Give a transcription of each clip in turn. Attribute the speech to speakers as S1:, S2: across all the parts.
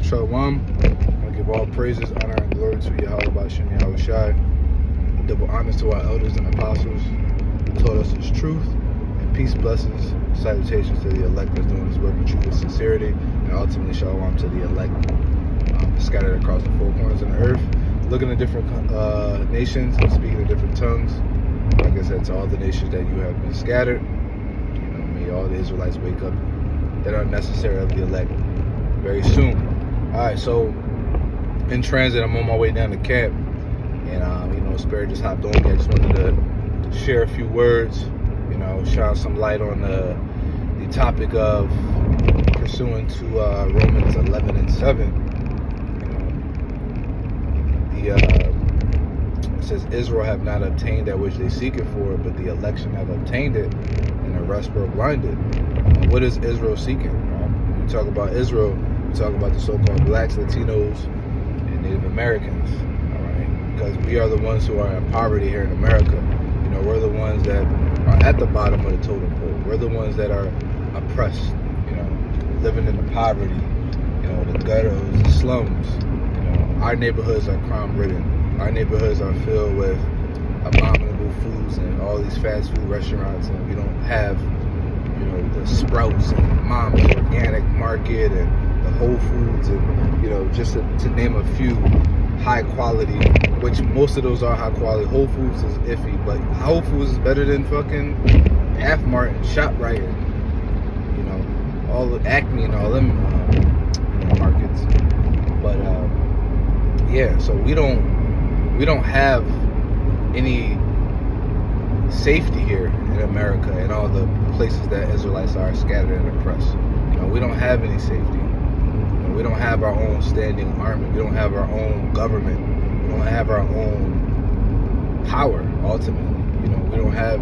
S1: Shalom. I give all praises, honor, and glory to Yahweh B'Shem Yahweh Shai. Double honors to our elders and apostles who taught us His truth. And peace, blessings, salutations to the elect that's doing His work in truth and sincerity. And ultimately, Shalom to the elect scattered across the four corners of the earth, looking at different nations and speaking in different tongues. Like I said, to all the nations that you have been scattered, may all the Israelites wake up that are necessary of the elect very soon. Alright, so in transit, I'm on my way down to camp, and Spirit just hopped on me. I just wanted to share a few words, shine some light on the topic of pursuing to Romans 11:7. It says, Israel have not obtained that which they seek it for, but the election have obtained it, and the rest were blinded. And what is Israel seeking? When we talk about Israel, we talk about the so-called blacks, Latinos, and Native Americans. All right, because we are the ones who are in poverty here in America. We're the ones that are at the bottom of the totem pole. We're the ones that are oppressed. Living in the poverty. The ghettos, the slums. Our neighborhoods are crime-ridden. Our neighborhoods are filled with abominable foods and all these fast food restaurants, and we don't have, the Sprouts and Mom's Organic Market and the Whole Foods and, just to name a few high quality, which most of those are high quality. Whole Foods is iffy, but Whole Foods is better than fucking Half-Mart and ShopRite and, all the Acme and all them markets. But yeah, so we don't have any safety here in America and all the places that Israelites are scattered and oppressed. We don't have any safety. We don't have our own standing army. We don't have our own government. We don't have our own power, ultimately. We don't have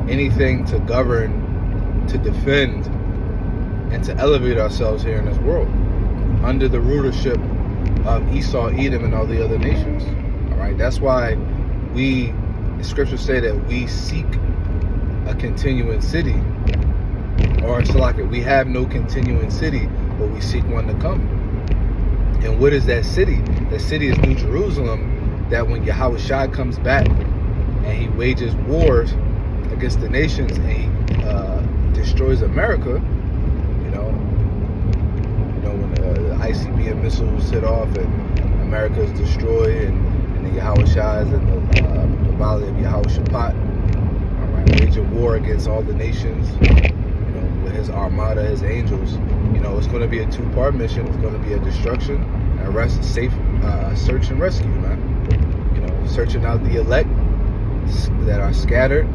S1: anything to govern, to defend, and to elevate ourselves here in this world under the rulership of Esau, Edom, and all the other nations. All right, that's why the scriptures say that we seek a continuing city, or we have no continuing city, but we seek one to come. And what is that city? That city is New Jerusalem, that when Yahweh Shai comes back and he wages wars against the nations and he destroys America, when the ICBM missiles hit off and America is destroyed, and the Yahweh Shai's and the Valley of Yahweh Shaphat, all right, waging war against all the nations, with his armada, his angels. It's going to be a two-part mission. It's going to be a destruction and search and rescue, man. Searching out the elect that are scattered,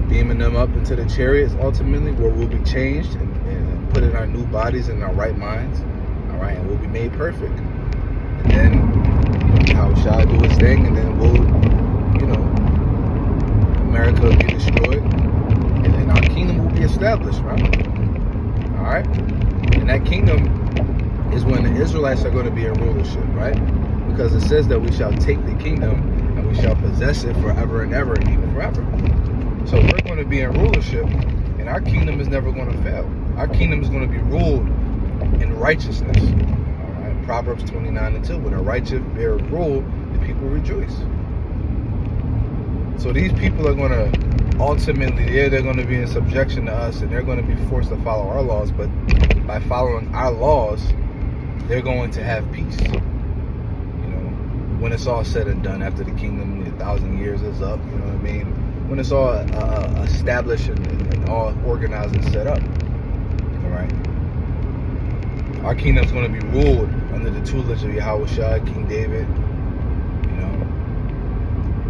S1: beaming them up into the chariots, ultimately, where we'll be changed and put in our new bodies and our right minds, all right, and we'll be made perfect. And then how shall I do his thing, and then we'll, America will be destroyed, and then our kingdom will be established, right? All right, and that kingdom is when the Israelites are going to be in rulership, right? Because it says that we shall take the kingdom and we shall possess it forever and ever and even forever. So we're going to be in rulership, and our kingdom is never going to fail. Our kingdom is going to be ruled in righteousness. All right, Proverbs 29:2. When a righteous bear rule, the people rejoice. So these people are going to ultimately, they're going to be in subjection to us, and they're going to be forced to follow our laws. But by following our laws, they're going to have peace. When it's all said and done, after the kingdom, 1,000 years is up. When it's all established and all organized and set up. Right. Our kingdom's going to be ruled under the tutelage of Yahweh Shai, King David,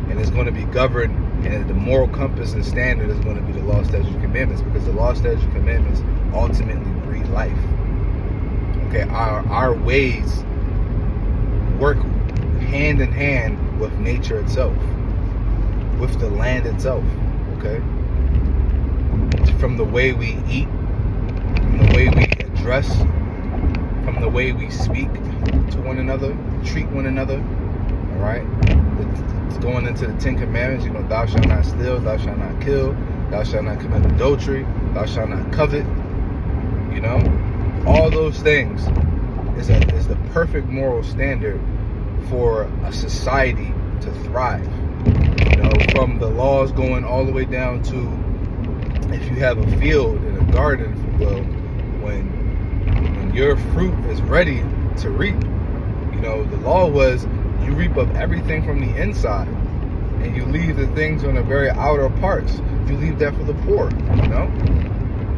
S1: and it's going to be governed, and the moral compass and standard is going to be the law, statutes, and commandments, because the law, statutes, and commandments ultimately breed life. Okay, our ways work hand in hand with nature itself, with the land itself. Okay, from the way we eat, from the way we dress, from the way we speak to one another, treat one another. All right, it's going into the 10 Commandments. Thou shalt not steal, thou shalt not kill, thou shalt not commit adultery, thou shalt not covet. All those things is the perfect moral standard for a society to thrive. From the laws going all the way down to, if you have a field and a garden, if you will, when your fruit is ready to reap, the law was you reap up everything from the inside, and you leave the things on the very outer parts. You leave that for the poor.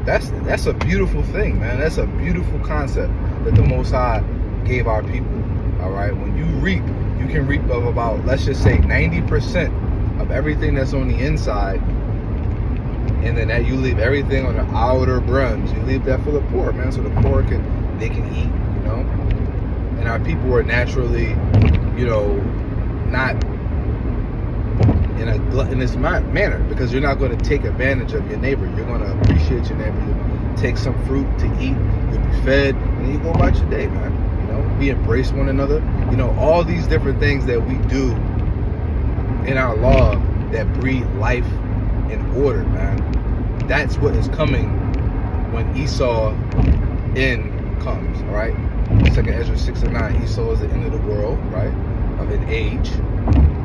S1: That's a beautiful thing, man. That's a beautiful concept that the Most High gave our people. All right, when you reap, you can reap of about, let's just say, 90% of everything that's on the inside, and then that you leave everything on the outer brims. You leave that for the poor, man, so the poor can eat. And our people were naturally, not in a gluttonous manner, because you're not going to take advantage of your neighbor. You're going to appreciate your neighbor. You take some fruit to eat. You'll be fed, and then you go about your day, man. We embrace one another. All these different things that we do in our law that breed life and order, man. That's what is coming when Esau comes, all right? 2nd Ezra 6:9, Esau is the end of the world, right? Of an age,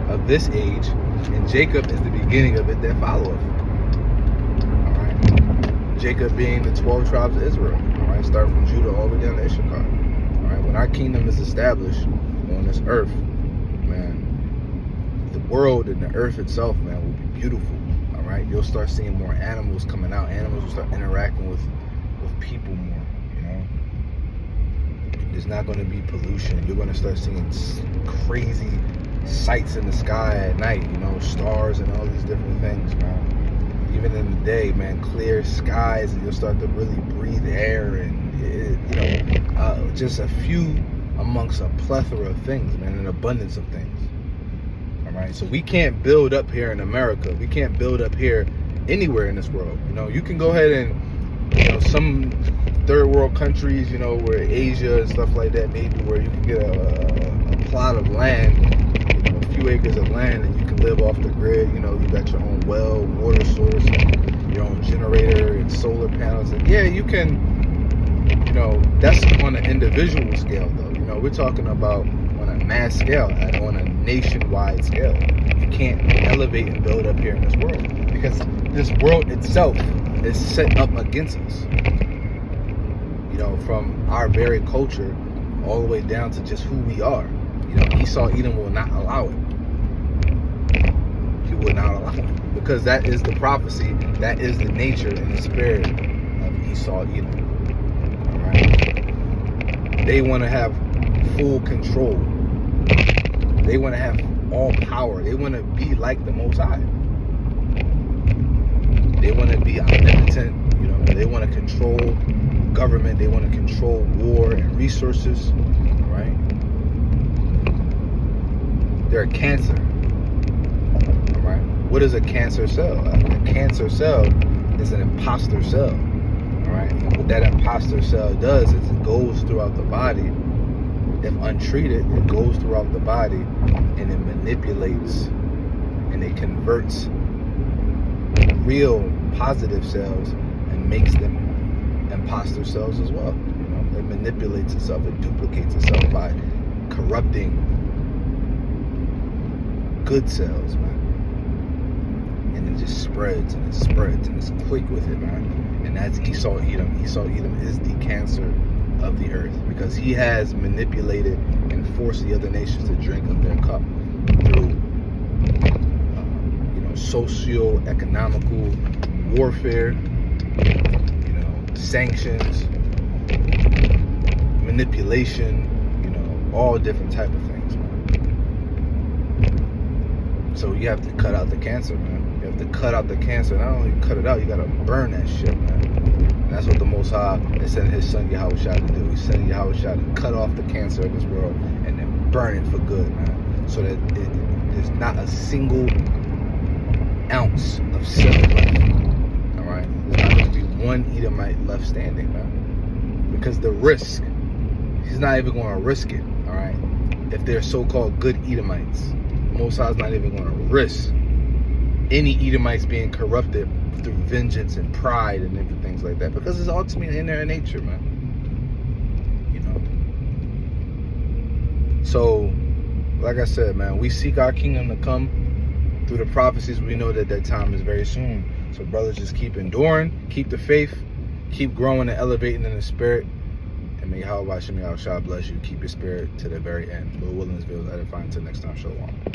S1: of this age, and Jacob is the beginning of it that followeth. All right? Jacob being the 12 tribes of Israel, all right? Starting from Judah all the way down to Issachar. All right? When our kingdom is established on this earth, man, the world and the earth itself, man, will be beautiful. All right? You'll start seeing more animals coming out. Animals will start interacting with people more. There's not going to be pollution. You're going to start seeing crazy sights in the sky at night, stars and all these different things, man. Even in the day, man, clear skies, and you'll start to really breathe air, and just a few amongst a plethora of things, man, an abundance of things. All right, so we can't build up here in America. We can't build up here anywhere in this world. You can go ahead and some third world countries, where Asia and stuff like that, maybe where you can get a plot of land, a few acres of land, and you can live off the grid. You got your own well, water source, your own generator, and solar panels. And yeah, you can, that's on an individual scale, though. We're talking about on a mass scale, on a nationwide scale. You can't elevate and build up here in this world, because this world itself is set up against us. From our very culture all the way down to just who we are. Esau Edom will not allow it. He will not allow it, because that is the prophecy, that is the nature and the spirit of Esau Edom. All right? They want to have full control. They want to have all power. They want to be like the Most High. They want to be omnipotent. They want to control government. They want to control war and resources. Right? They're a cancer. All right? What is a cancer cell? A cancer cell is an imposter cell. All right? And what that imposter cell does is it goes throughout the body. If untreated, it goes throughout the body, and it manipulates and it converts real positive cells and makes them imposter cells as well. It manipulates itself, it duplicates itself by corrupting good cells, man. And it just spreads and it spreads, and it's quick with it, man. And that's Esau Edom. Esau Edom is the cancer of the earth, because he has manipulated and forced the other nations to drink of their cup through socio-economical warfare, sanctions, manipulation, all different type of things, man. So you have to cut out the cancer, man. You have to cut out the cancer. Not only cut it out, you gotta burn that shit, man. And that's what the Most High is sending his son Yahushua to do. He's sending Yahushua to cut off the cancer of this world and then burn it for good, man. So that there's not a single ounce of cell left. Alright? There's not going to be one Edomite left standing, man. Because the risk, he's not even going to risk it, alright? If they're so-called good Edomites, Most High's not even going to risk any Edomites being corrupted through vengeance and pride and different things like that, because it's ultimately in their nature, man. So, like I said, man, we seek our kingdom to come through the prophecies. We know that that time is very soon. So, brothers, just keep enduring, keep the faith, keep growing and elevating in the spirit. And may Yahweh Shem Yahushua bless you. Keep your spirit to the very end. Lord willing, this video is edifying. Until next time, shalom.